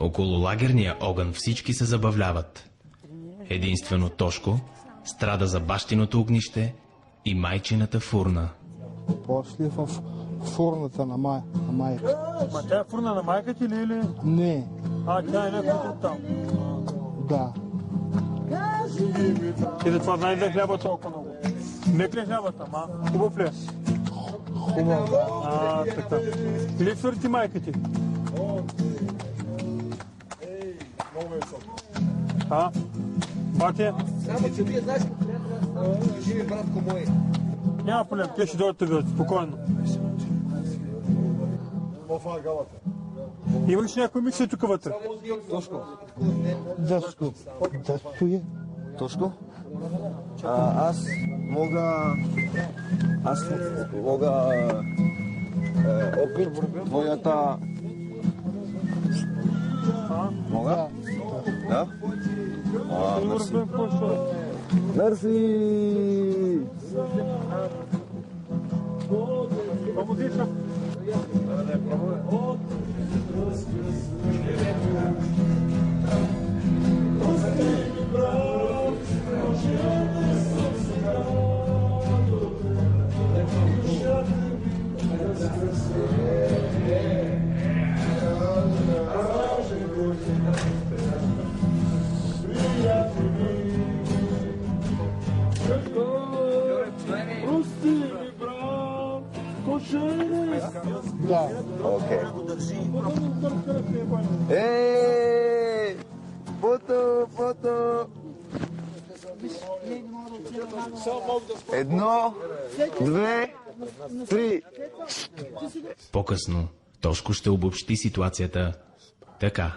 Около лагерния огън всички се забавляват. Единствено Тошко страда за бащиното огнище и майчината фурна. После в фурната на майка. Ма тя е фурна на майка ти или? Не, Тя е някой друг там. да. И затова знае да е хляба толкова много. Мек ли е хлябата, ма? Хубав ли е? Хубаво, да. Така. Липсва ли ти майка ти? Бати? Само че вие знаеш, живи братко мой. Няма проблем, те ще дойдат да спокойно. Имаш някой миксер тук вътре? Тошко. Да стои. Тошко? Аз мога опит твоята... Мога? Да? Мерси. Мерси! Да. Окей. Ей! Фото! Едно, две, три. По-късно Тошко ще обобщи ситуацията така.